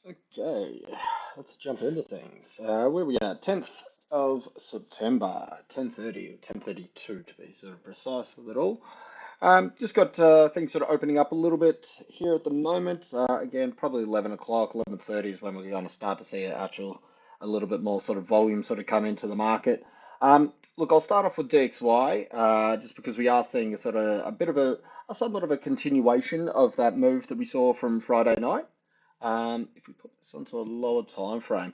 Okay, let's jump into things. Where we at? 10th of September, 10:30 or 10:32 to be sort of precise with it all. Just got things sort of opening up a little bit here at the moment. Again, probably 11 o'clock, 11:30 is when we're going to start to see a little bit more sort of volume sort of come into the market. Look, I'll start off with DXY, just because we are seeing a sort of a bit of a somewhat of a continuation of that move that we saw from Friday night. If we put this onto a lower time frame,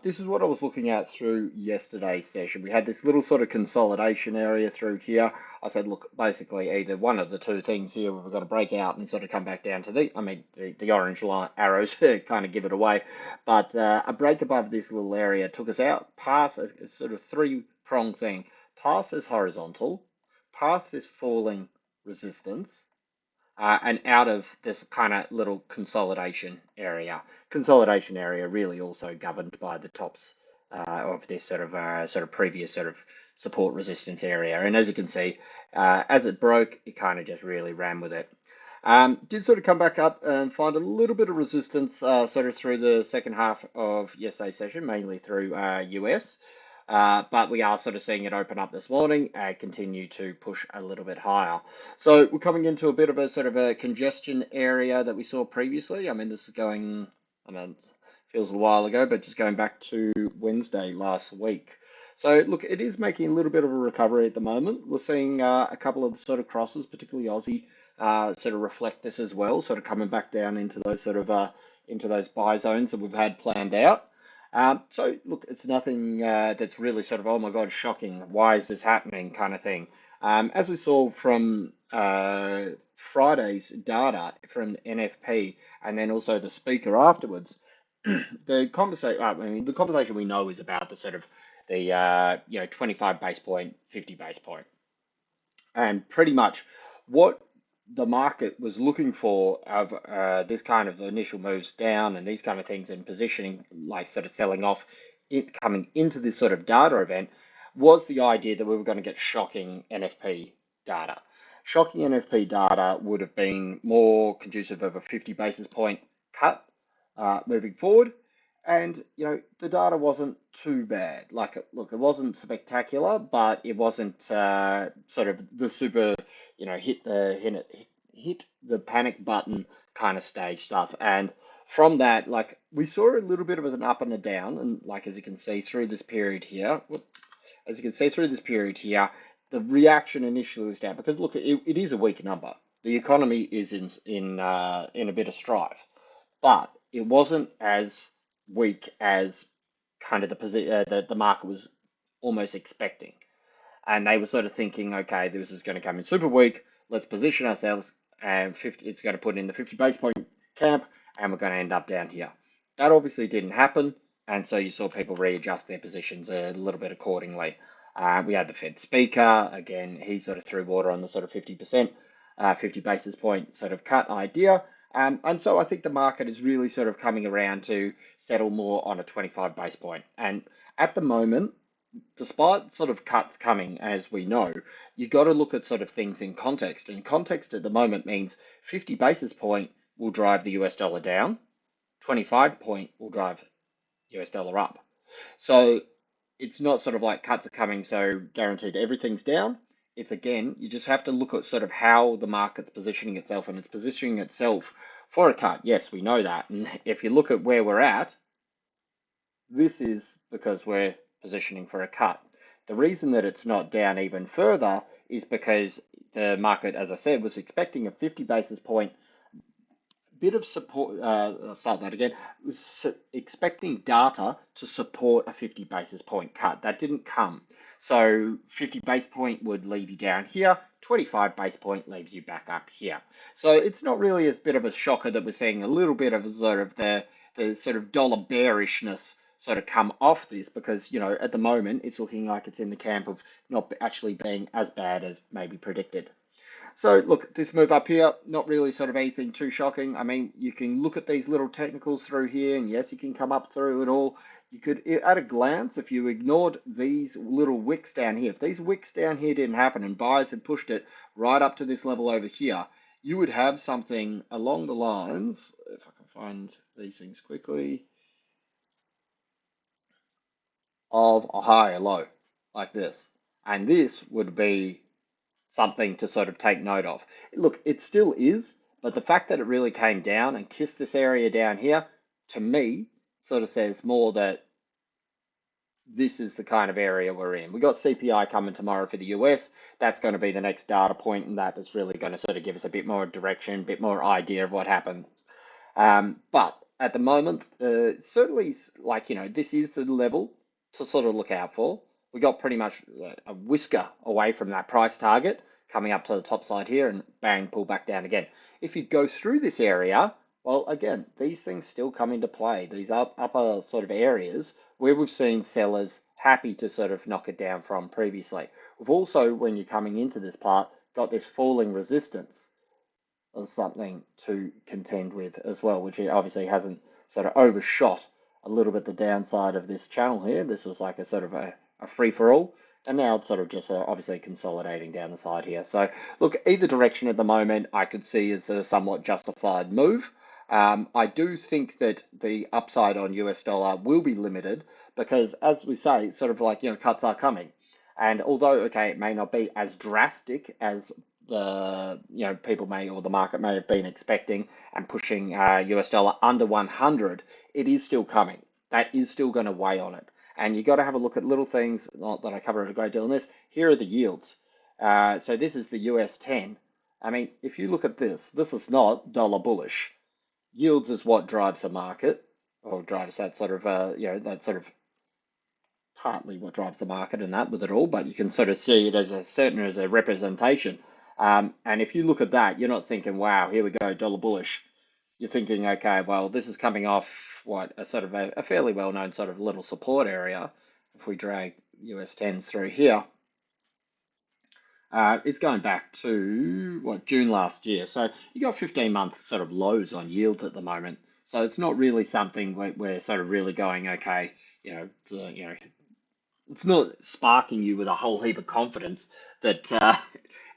this is what I was looking at through yesterday's session. We had this little sort of consolidation area through here. I said, look, basically either one of the two things here, we've got to break out and sort of come back down to the orange line arrows kind of give it away. But a break above this little area took us out past a sort of three-pronged thing, past this horizontal, past this falling resistance, and out of this kind of little consolidation area. Consolidation area really also governed by the tops of this sort of previous sort of support resistance area. And as you can see, as it broke, it kind of just really ran with it. Did sort of come back up and find a little bit of resistance sort of through the second half of yesterday's session, mainly through US. But we are sort of seeing it open up this morning and continue to push a little bit higher. So we're coming into a bit of a sort of a congestion area that we saw previously. I mean, this is going, I mean, it feels a while ago, but just going back to Wednesday last week. So look, it is making a little bit of a recovery at the moment. We're seeing a couple of sort of crosses, particularly Aussie, sort of reflect this as well, sort of coming back down into those sort of into those buy zones that we've had planned out. So look, it's nothing that's really sort of, oh my God, shocking. Why is this happening kind of thing. As we saw from Friday's data from NFP and then also the speaker afterwards, the conversation we know is about the sort of the 25 base point, 50 base point, and pretty much what the market was looking for of this kind of initial moves down and these kind of things and positioning, like sort of selling off, it coming into this sort of data event, was the idea that we were going to get shocking NFP data. Shocking NFP data would have been more conducive of a 50 basis point cut moving forward. And the data wasn't too bad. Like, look, it wasn't spectacular, but it wasn't sort of the super, hit the panic button kind of stage stuff. And from that, like, we saw a little bit of an up and a down, and like as you can see through this period here, the reaction initially was down because look, it is a weak number. The economy is in a bit of strife, but it wasn't as weak as kind of the market was almost expecting. And they were sort of thinking, okay, this is going to come in super weak. Let's position ourselves, and it's going to put in the 50 base point camp, and we're going to end up down here. That obviously didn't happen, and so you saw people readjust their positions a little bit accordingly. We had the Fed speaker again. He sort of threw water on the sort of 50%, 50 basis point sort of cut idea. And so I think the market is really sort of coming around to settle more on a 25 base point. And at the moment, despite sort of cuts coming, as we know, you've got to look at sort of things in context. And context at the moment means 50 basis point will drive the US dollar down, 25 point will drive US dollar up. So it's not sort of like cuts are coming, so guaranteed everything's down. It's again, you just have to look at sort of how the market's positioning itself, and it's positioning itself for a cut. Yes, we know that. And if you look at where we're at, this is because we're positioning for a cut. The reason that it's not down even further is because the market, as I said, was expecting a 50 basis point bit of support. I'll start that again. Was expecting data to support a 50 basis point cut. That didn't come. So 50 base point would leave you down here. 25 base point leaves you back up here. So it's not really as bit of a shocker that we're seeing a little bit of sort of the sort of dollar bearishness sort of come off this, because at the moment it's looking like it's in the camp of not actually being as bad as maybe predicted. So look, this move up here, not really sort of anything too shocking. I mean, you can look at these little technicals through here, and yes, you can come up through it all. You could, at a glance, if you ignored these little wicks down here, if these wicks down here didn't happen and buyers had pushed it right up to this level over here, you would have something along the lines, if I can find these things quickly, of a high or low, like this. And this would be something to sort of take note of. Look, it still is, but the fact that it really came down and kissed this area down here, to me, sort of says more that this is the kind of area we're in. We got CPI coming tomorrow for the US. That's going to be the next data point, and that is really going to sort of give us a bit more direction, a bit more idea of what happened. But at the moment, certainly, like, this is the level to sort of look out for. We got pretty much a whisker away from that price target coming up to the top side here and bang, pull back down again. If you go through this area, well, again, these things still come into play. These upper sort of areas where we've seen sellers happy to sort of knock it down from previously. We've also, when you're coming into this part, got this falling resistance as something to contend with as well, which it obviously hasn't sort of overshot a little bit the downside of this channel here. This was like a sort of a free-for-all, and now it's sort of just obviously consolidating down the side here. So look, either direction at the moment I could see as a somewhat justified move. I do think that the upside on US dollar will be limited because, as we say, sort of like, cuts are coming. And although, okay, it may not be as drastic as people may, or the market may have been expecting and pushing US dollar under 100, it is still coming. That is still going to weigh on it. And you got to have a look at little things, not that I covered a great deal in this. Here are the yields. So this is the US 10. I mean, if you look at this, this is not dollar bullish. Yields is what drives the market, or drives that sort of, that sort of partly what drives the market and that with it all, but you can sort of see it as a representation. And if you look at that, you're not thinking, wow, here we go, dollar bullish. You're thinking, okay, well, this is coming off what a sort of a fairly well-known sort of little support area. If we drag US 10s through here, it's going back to June last year. So you got 15-month sort of lows on yields at the moment. So it's not really something we're sort of really going, okay, it's not sparking you with a whole heap of confidence that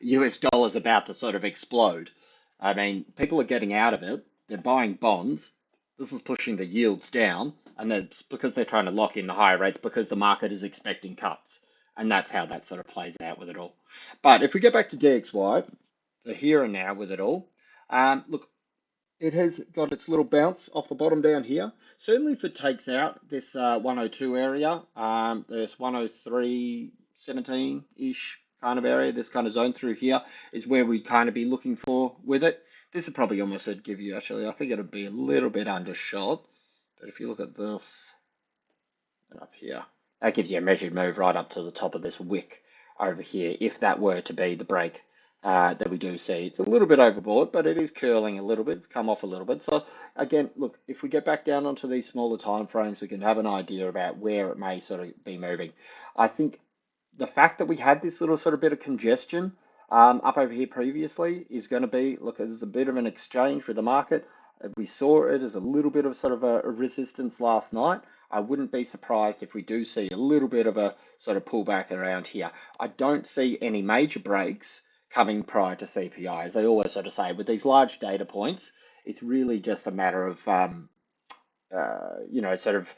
US dollar is about to sort of explode. I mean, people are getting out of it. They're buying bonds. This is pushing the yields down, and that's because they're trying to lock in the higher rates because the market is expecting cuts. And that's how that sort of plays out with it all. But if we get back to DXY, the here and now with it all, look, it has got its little bounce off the bottom down here. Certainly if it takes out this 102 area, this 103.17-ish kind of area, this kind of zone through here is where we'd kind of be looking for with it. This would probably almost give you, actually, I think it'd be a little bit undershot. But if you look at this up here, that gives you a measured move right up to the top of this wick over here, if that were to be the break that we do see. It's a little bit overbought, but it is curling a little bit. It's come off a little bit. So again, look, if we get back down onto these smaller time frames, we can have an idea about where it may sort of be moving. I think the fact that we had this little sort of bit of congestion up over here previously is going to be, look, there's a bit of an exchange with the market. We saw it as a little bit of sort of a resistance last night. I wouldn't be surprised if we do see a little bit of a sort of pullback around here. I don't see any major breaks coming prior to CPI. As I always sort of say, with these large data points, it's really just a matter of, sort of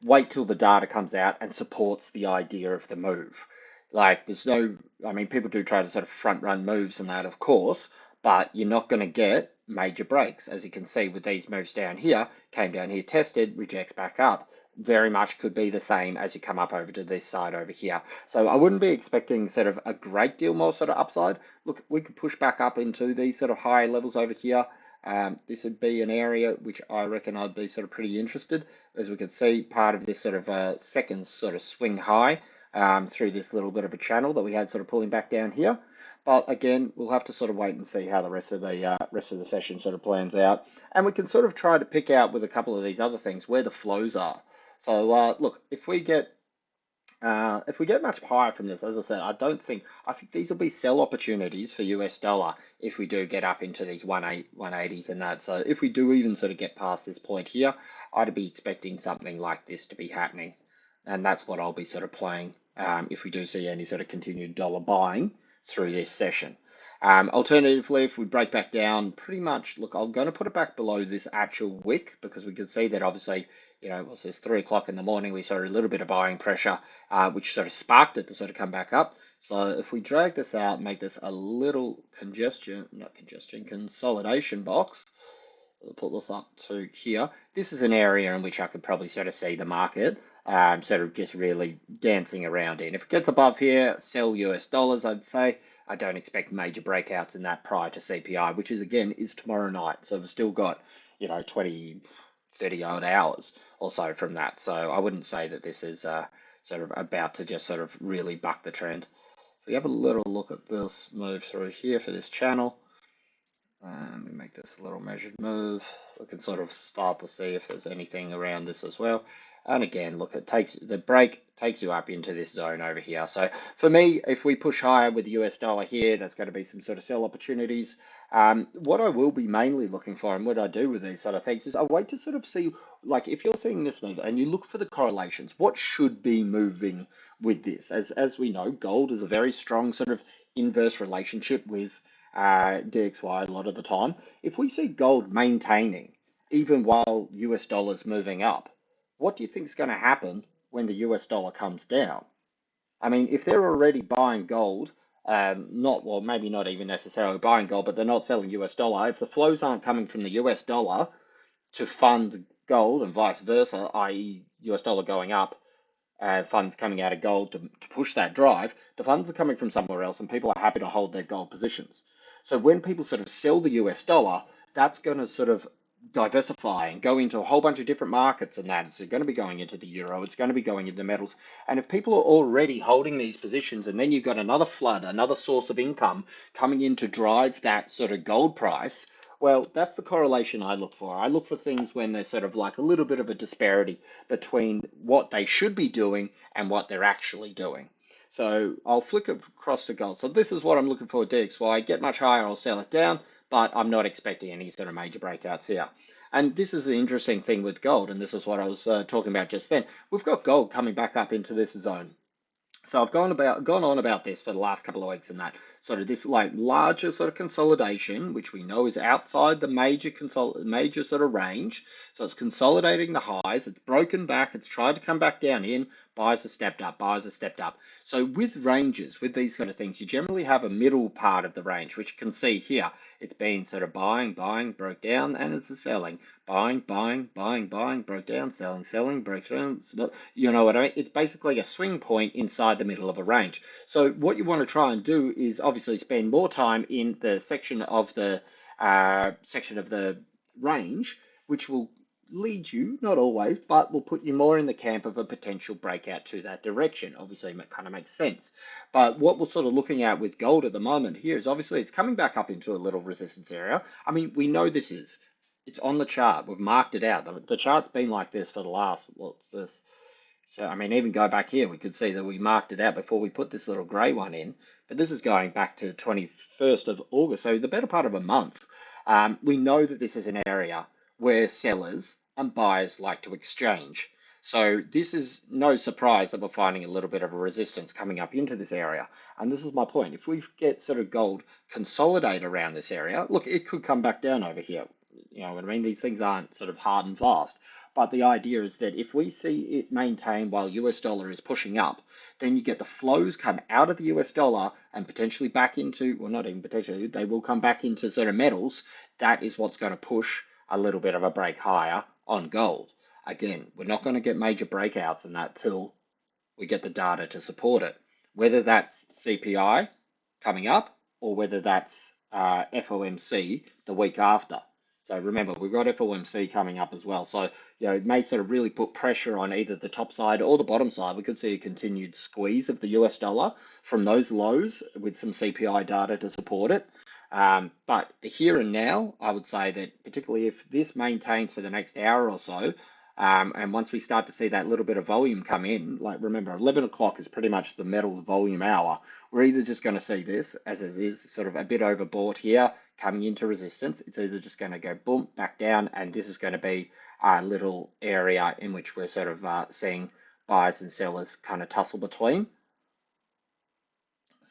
wait till the data comes out and supports the idea of the move. Like there's no, I mean, people do try to sort of front run moves and that, of course, but you're not going to get major breaks. As you can see with these moves down here, came down here, tested, rejects back up. Very much could be the same as you come up over to this side over here. So I wouldn't be expecting sort of a great deal more sort of upside. Look, we could push back up into these sort of higher levels over here. This would be an area which I reckon I'd be sort of pretty interested. As we can see, part of this sort of second sort of swing high through this little bit of a channel that we had sort of pulling back down here. But again, we'll have to sort of wait and see how the rest of the session sort of plans out, and we can sort of try to pick out with a couple of these other things where the flows are. So look, if we get much higher from this, as I said, I think these will be sell opportunities for US dollar if we do get up into these 180s and that. So if we do even sort of get past this point here, I'd be expecting something like this to be happening, and that's what I'll be sort of playing if we do see any sort of continued dollar buying through this session. Alternatively, if we break back down, pretty much, look, I'm going to put it back below this actual wick because we can see that obviously, what's this, 3 o'clock in the morning, we saw a little bit of buying pressure, which sort of sparked it to sort of come back up. So if we drag this out, make this a little consolidation box, we'll put this up to here. This is an area in which I could probably sort of see the market sort of just really dancing around in. If it gets above here, sell US dollars, I'd say. I don't expect major breakouts in that prior to CPI, which is again is tomorrow night. So we've still got, 20, 30 odd hours or so from that. So I wouldn't say that this is sort of about to just sort of really buck the trend. If we have a little look at this move through here for this channel, we make this a little measured move. We can sort of start to see if there's anything around this as well. And again, look, the break takes you up into this zone over here. So for me, if we push higher with the US dollar here, that's going to be some sort of sell opportunities. What I will be mainly looking for and what I do with these sort of things is I wait to sort of see, like if you're seeing this move and you look for the correlations, what should be moving with this? As we know, gold is a very strong sort of inverse relationship with DXY a lot of the time. If we see gold maintaining even while US dollars moving up, what do you think is going to happen when the US dollar comes down? I mean, if they're already buying gold, not, well, maybe not even necessarily buying gold, but they're not selling US dollar, if the flows aren't coming from the US dollar to fund gold and vice versa, i.e., US dollar going up, funds coming out of gold to push that drive, the funds are coming from somewhere else and people are happy to hold their gold positions. So when people sort of sell the US dollar, that's going to sort of diversify and go into a whole bunch of different markets and that. So it's going to be going into the euro, it's going to be going into metals. And if people are already holding these positions and then you've got another flood, another source of income coming in to drive that sort of gold price, well, that's the correlation I look for. I look for things when there's sort of like a little bit of a disparity between what they should be doing and what they're actually doing. So I'll flick across to gold. So this is what I'm looking for, DXY. Get much higher, I'll sell it down, but I'm not expecting any sort of major breakouts here. And this is the interesting thing with gold, and this is what I was talking about just then. We've got gold coming back up into this zone. So I've gone on about this for the last couple of weeks and that sort of this like larger sort of consolidation, which we know is outside the major sort of range. So it's consolidating the highs, it's broken back, it's tried to come back down in, buyers have stepped up, buyers have stepped up. So with ranges, with these sort of things, you generally have a middle part of the range, which you can see here. It's been sort of buying, broke down, and it's a selling. Buying, broke down, selling, broke down. You know what I mean? It's basically a swing point inside the middle of a range. So what you want to try and do is obviously spend more time in the section of the range, which will lead you, not always, but will put you more in the camp of a potential breakout to that direction. Obviously, it kind of makes sense. But what we're sort of looking at with gold at the moment here is obviously it's coming back up into a little resistance area. I mean, we know this is. It's on the chart. We've marked it out. The chart's been like this for the last, what's this? So, I mean, even go back here, we could see that we marked it out before we put this little grey one in. But this is going back to the 21st of August, so the better part of a month. We know that this is an area where sellers and buyers like to exchange. So this is no surprise that we're finding a little bit of a resistance coming up into this area. And this is my point. If we get sort of gold consolidate around this area, look, it could come back down over here. You know what I mean? These things aren't sort of hard and fast. But the idea is that if we see it maintain while US dollar is pushing up, then you get the flows come out of the US dollar and potentially back into, well, not even potentially, they will come back into sort of metals. That is what's going to push a little bit of a break higher on gold. Again, we're not going to get major breakouts in that till we get the data to support it. Whether that's CPI coming up or whether that's FOMC the week after. So remember, we've got FOMC coming up as well. So, it may sort of really put pressure on either the top side or the bottom side. We could see a continued squeeze of the US dollar from those lows with some CPI data to support it. But the here and now, I would say that particularly if this maintains for the next hour or so, and once we start to see that little bit of volume come in, like remember, 11 o'clock is pretty much the metals volume hour. We're either just going to see this as it is sort of a bit overbought here, coming into resistance. It's either just going to go boom, back down, and this is going to be a little area in which we're sort of seeing buyers and sellers kind of tussle between.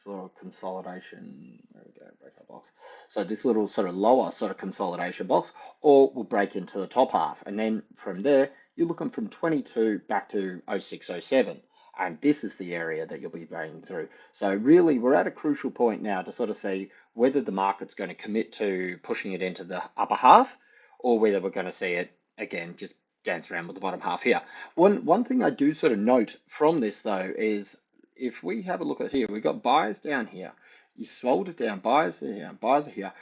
sort of consolidation. There we go, breakout box. So this little sort of lower sort of consolidation box, or we'll break into the top half. And then from there, you're looking from 22 back to 0607. And this is the area that you'll be going through. So really, we're at a crucial point now to sort of see whether the market's going to commit to pushing it into the upper half, or whether we're going to see it, again, just dance around with the bottom half here. One thing I do sort of note from this, though, is if we have a look at here, we've got buyers down here. You sold it down, buyers are here, buyers are here.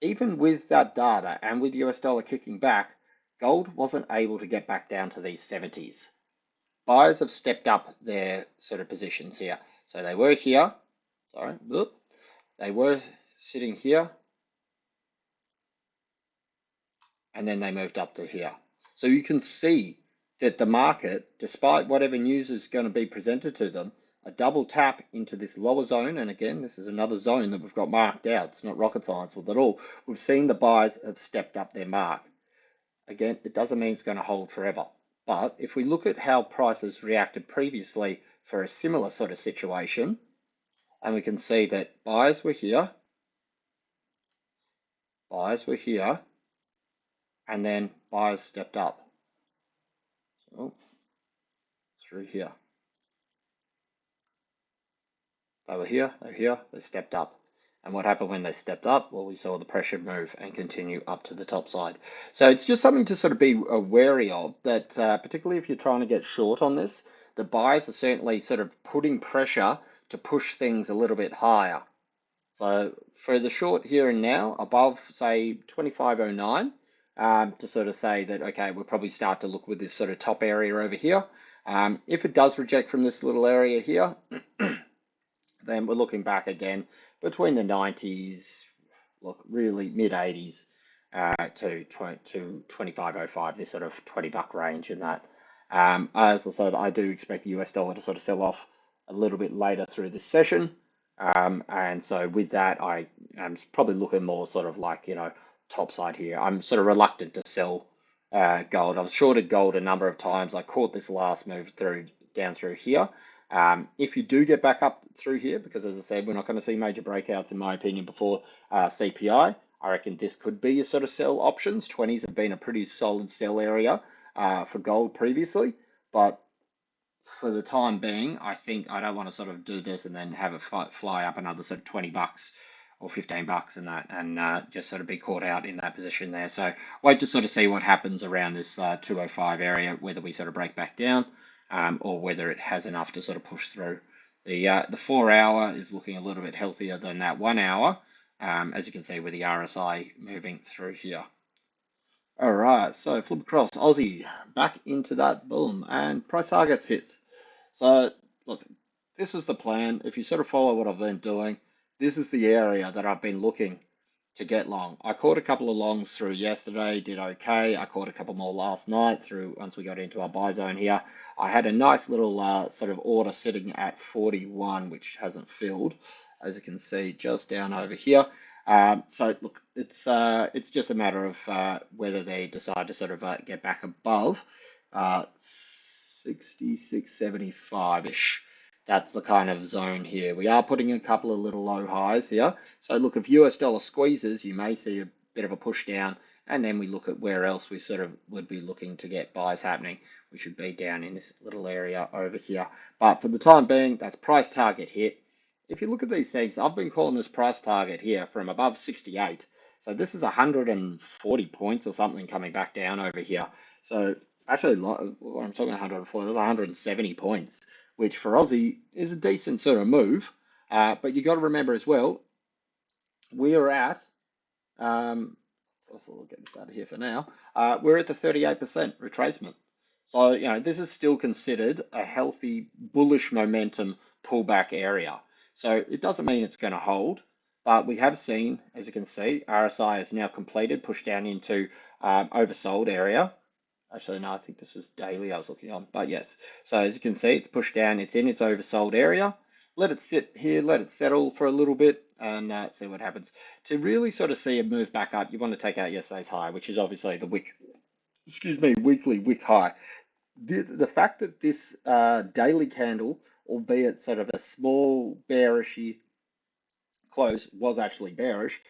Even with that data and with US dollar kicking back, gold wasn't able to get back down to these 70s. Buyers have stepped up their sort of positions here. So they were here, sorry, they were sitting here, and then they moved up to here. So you can see that the market, despite whatever news is going to be presented to them, a double tap into this lower zone, and again, this is another zone that we've got marked out. It's not rocket science with it all. We've seen the buyers have stepped up their mark. Again, it doesn't mean it's going to hold forever. But if we look at how prices reacted previously for a similar sort of situation, and we can see that buyers were here, and then buyers stepped up. So through here. They were here, they stepped up. And what happened when they stepped up? Well, we saw the pressure move and continue up to the top side. So it's just something to sort of be wary of, that particularly if you're trying to get short on this, the buyers are certainly sort of putting pressure to push things a little bit higher. So for the short here and now, above, say, 2509, to sort of say that, okay, we'll probably start to look with this sort of top area over here. If it does reject from this little area here, then we're looking back again between the 90s, look, really mid 80s to 2505, this sort of 20 buck range in that. As I said, I do expect the US dollar to sort of sell off a little bit later through this session. And so with that, I am probably looking more sort of like, top side here. I'm sort of reluctant to sell gold. I've shorted gold a number of times. I caught this last move down through here. If you do get back up through here, because as I said, we're not going to see major breakouts, in my opinion, before CPI, I reckon this could be your sort of sell options. 20s have been a pretty solid sell area for gold previously, but for the time being, I think I don't want to sort of do this and then have it fly up another sort of 20 bucks or 15 bucks and that, and just sort of be caught out in that position there. So wait to sort of see what happens around this 205 area, whether we sort of break back down, or whether it has enough to sort of push through. The 4 hour is looking a little bit healthier than that 1 hour, as you can see with the RSI moving through here. All right, so flip across Aussie, back into that, boom, and price targets hit. So look, this is the plan. If you sort of follow what I've been doing, this is the area that I've been looking to get long. I caught a couple of longs through yesterday, did okay. I caught a couple more last night through once we got into our buy zone here. I had a nice little sort of order sitting at 41, which hasn't filled, as you can see just down over here. So look, it's just a matter of whether they decide to sort of get back above 66.75-ish. That's the kind of zone here. We are putting a couple of little low highs here. So look, if US dollar squeezes, you may see a bit of a push down, and then we look at where else we sort of would be looking to get buys happening. We should be down in this little area over here. But for the time being, that's price target hit. If you look at these things, I've been calling this price target here from above 68. So this is 140 points or something coming back down over here. So actually, I'm talking 140, that's 170 points, which for Aussie is a decent sort of move. But you got to remember as well, we are at, so we'll get this out of here for now, we're at the 38% retracement. So, this is still considered a healthy bullish momentum pullback area. So it doesn't mean it's going to hold, but we have seen, as you can see, RSI is now completed, pushed down into oversold area. Actually, no, I think this was daily I was looking on, but yes. So as you can see, it's pushed down, it's in its oversold area. Let it sit here, let it settle for a little bit, and see what happens. To really sort of see it move back up, you want to take out yesterday's high, which is obviously the weekly wick high. The fact that this daily candle albeit sort of a small bearishy close was actually bearish,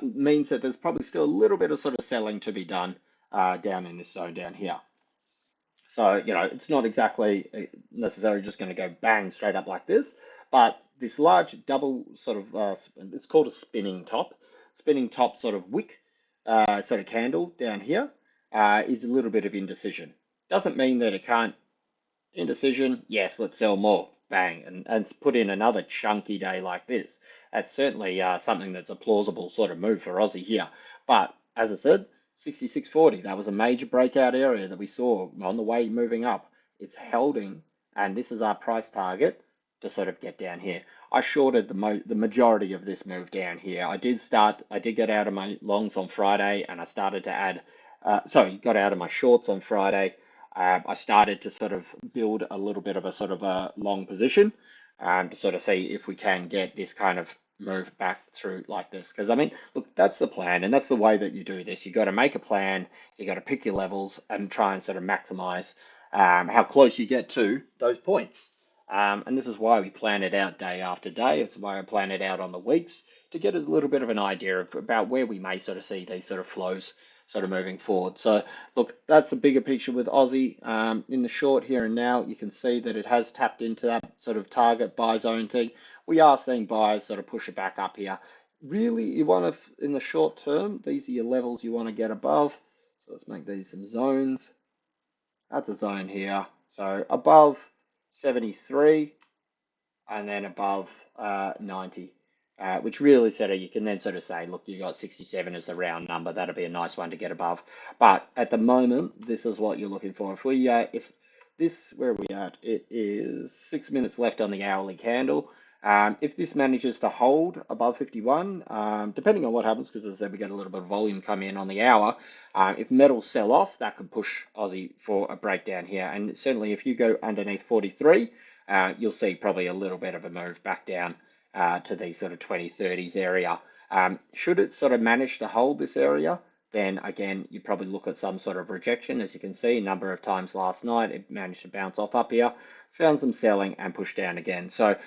means that there's probably still a little bit of sort of selling to be done down in this zone down here. So, it's not exactly necessarily just going to go bang straight up like this, but this large double sort of, it's called a spinning top sort of wick, sort of candle down here, is a little bit of indecision. Doesn't mean that it can't. Indecision, yes, let's sell more. Bang, and put in another chunky day like this. That's certainly something that's a plausible sort of move for Aussie here. But as I said, 66.40, that was a major breakout area that we saw on the way moving up. It's holding, and this is our price target to sort of get down here. I shorted the majority of this move down here. I did get out of my longs on Friday, and I started to add, got out of my shorts on Friday. I started to sort of build a little bit of a sort of a long position to sort of see if we can get this kind of move back through like this. Because I mean, look, that's the plan, and that's the way that you do this. You got to make a plan, you got to pick your levels, and try and sort of maximize how close you get to those points. And this is why we plan it out day after day. It's why I plan it out on the weeks to get a little bit of an idea of about where we may sort of see these sort of flows sort of moving forward. So look, that's the bigger picture with Aussie. In the short here and now, you can see that it has tapped into that sort of target buy zone thing. We are seeing buyers sort of push it back up here. Really, you want to, in the short term, these are your levels you want to get above. So let's make these some zones. That's a zone here. So above 73 and then above 90. Which really sort of, you can then sort of say, look, you got 67 as a round number. That'll be a nice one to get above. But at the moment, this is what you're looking for. If this, where are we at? It is 6 minutes left on the hourly candle. If this manages to hold above 51, depending on what happens, because as I said, we get a little bit of volume come in on the hour. If metals sell off, that could push Aussie for a breakdown here. And certainly if you go underneath 43, you'll see probably a little bit of a move back down to these sort of 2030s area. Should it sort of manage to hold this area, then again, you probably look at some sort of rejection. As you can see, a number of times last night, it managed to bounce off up here, found some selling and push down again. So,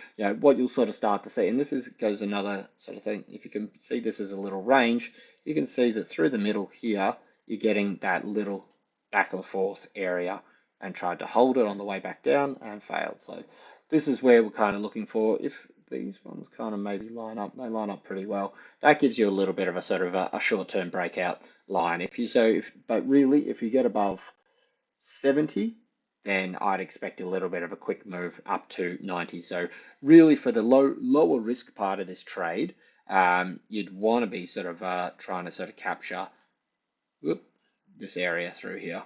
what you'll sort of start to see, and this goes another sort of thing, if you can see this as a little range, you can see that through the middle here, you're getting that little back and forth area, and tried to hold it on the way back down and failed. So this is where we're kind of looking for. If these ones kind of maybe line up, they line up pretty well. That gives you a little bit of a sort of a short-term breakout line. But really, if you get above 70, then I'd expect a little bit of a quick move up to 90. So really, for the lower risk part of this trade, you'd want to be sort of trying to sort of capture this area through here.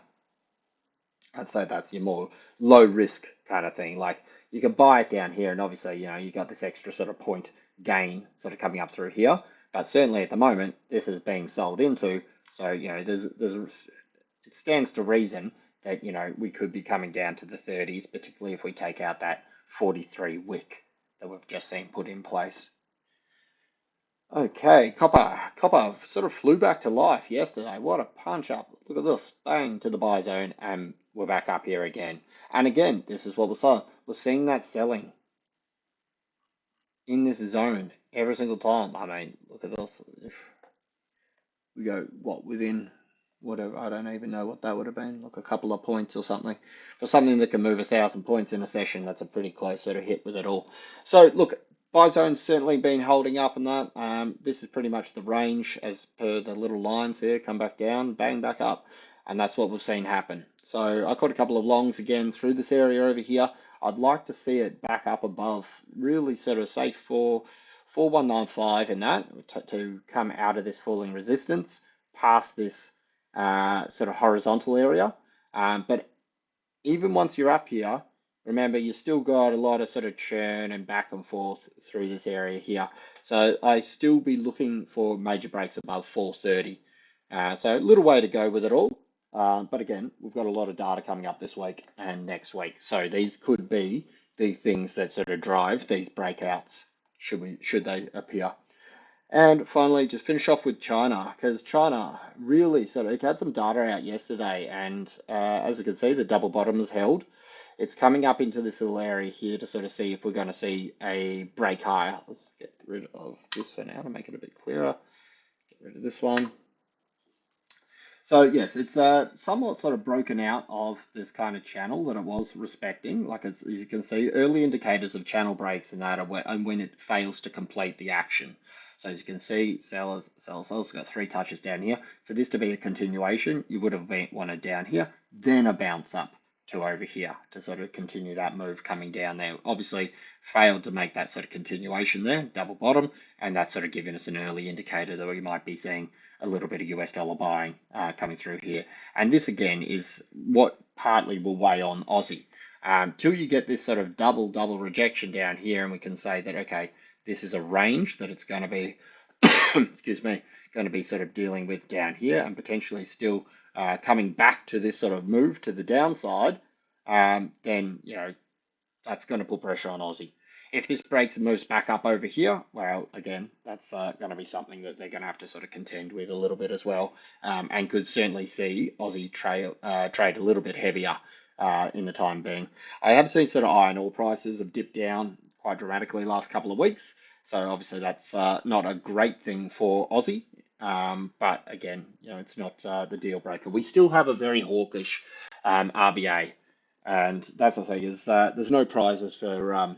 I'd say that's your more low risk kind of thing. Like, you can buy it down here, and obviously, you got this extra sort of point gain sort of coming up through here. But certainly at the moment, this is being sold into. So, it stands to reason that, we could be coming down to the 30s, particularly if we take out that 43 wick that we've just seen put in place. Okay, copper sort of flew back to life yesterday. What a punch up. Look at this, bang to the buy zone, and we're back up here again. And again, this is what we're seeing. We're seeing that selling in this zone every single time. I mean, look at this. If we go, within whatever, I don't even know what that would have been, like a couple of points or something. For something that can move 1,000 points in a session, that's a pretty close sort of hit with it all. So look, buy zone's certainly been holding up in that. This is pretty much the range as per the little lines here. Come back down, bang, back up. And that's what we've seen happen. So I caught a couple of longs again through this area over here. I'd like to see it back up above, really sort of say 4195 in that to come out of this falling resistance past this sort of horizontal area. But even once you're up here, remember, you still got a lot of sort of churn and back and forth through this area here. So I still be looking for major breaks above 430. So a little way to go with it all. But again, we've got a lot of data coming up this week and next week. So these could be the things that sort of drive these breakouts, should they appear. And finally, just finish off with China, because China really it had some data out yesterday, and as you can see, the double bottom is held. It's coming up into this little area here to sort of see if we're going to see a break higher. Let's get rid of this for now to make it a bit clearer. Get rid of this one. So yes, it's somewhat sort of broken out of this kind of channel that it was respecting. Like it's, as you can see, early indicators of channel breaks and that are when it fails to complete the action. So as you can see, sellers, got 3 touches down here. For this to be a continuation, you would have wanted down here, then a bounce up to over here to sort of continue that move coming down there. Obviously failed to make that sort of continuation there, double bottom, and that's sort of giving us an early indicator that we might be seeing a little bit of US dollar buying coming through here. And this again is what partly will weigh on Aussie. Till you get this sort of double rejection down here, and we can say that, okay, this is a range that it's going to be, excuse me, going to be sort of dealing with down here and potentially still coming back to this sort of move to the downside, then, you know, that's going to put pressure on Aussie. If this breaks and moves back up over here, well, again, that's going to be something that they're going to have to sort of contend with a little bit as well, and could certainly see Aussie trade a little bit heavier in the time being. I have seen sort of iron ore prices have dipped down quite dramatically last couple of weeks, so obviously that's not a great thing for Aussie. But again, you know, it's not the deal breaker. We still have a very hawkish RBA, and that's the thing is there's no prizes for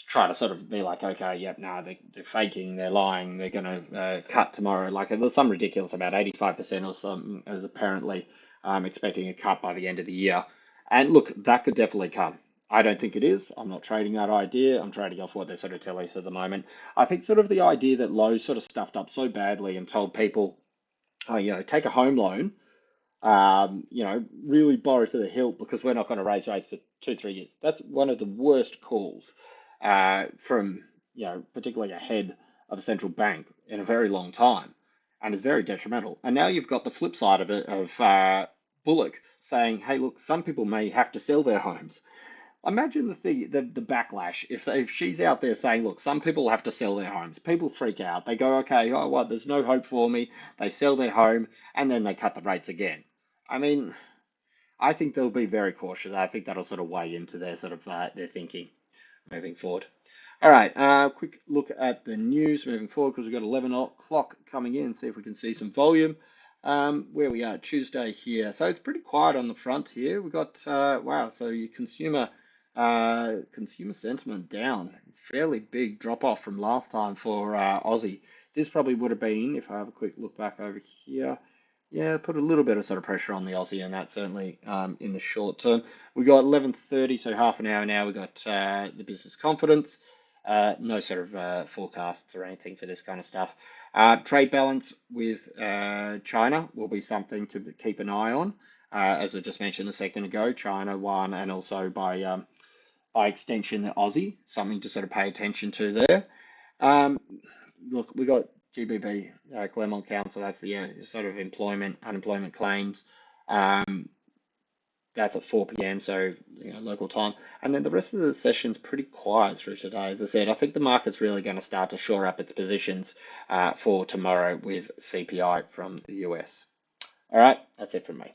trying to sort of be like, okay, yep, no, they're faking, they're lying, they're going to cut tomorrow. Like there's some ridiculous about 85% or something is apparently expecting a cut by the end of the year. And look, that could definitely come. I don't think it is. I'm not trading that idea. I'm trading off what they're sort of telling us at the moment. I think sort of the idea that Lowe's sort of stuffed up so badly and told people, oh, you know, take a home loan, you know, really borrow to the hilt because we're not going to raise rates for 2, 3 years. That's one of the worst calls from, you know, particularly a head of a central bank in a very long time, and it's very detrimental. And now you've got the flip side of it of Bullock saying, hey, look, some people may have to sell their homes. Imagine the backlash if she's out there saying, look, some people have to sell their homes. People freak out. They go, okay, oh, what? There's no hope for me. They sell their home and then they cut the rates again. I mean, I think they'll be very cautious. I think that'll sort of weigh into their sort of their thinking moving forward. All right, quick look at the news moving forward because we've got 11 o'clock coming in. See if we can see some volume. Where we are, Tuesday here. So it's pretty quiet on the front here. We've got, wow, so your consumer sentiment down. Fairly big drop off from last time for Aussie. This probably would have been, if I have a quick look back over here, yeah, put a little bit of sort of pressure on the Aussie, and that certainly in the short term. We got 11:30, so half an hour now. We got the business confidence. No sort of forecasts or anything for this kind of stuff. Trade balance with China will be something to keep an eye on. As I just mentioned a second ago, China won, and also by extension the Aussie, something to sort of pay attention to there. Um, Look, we got GBB, Claremont Council, that's the sort of unemployment claims. Um, that's at 4 p.m., so you know, local time. And then the rest of the session's pretty quiet through today. As I said, I think the market's really going to start to shore up its positions for tomorrow with CPI from the US. All right, that's it from me.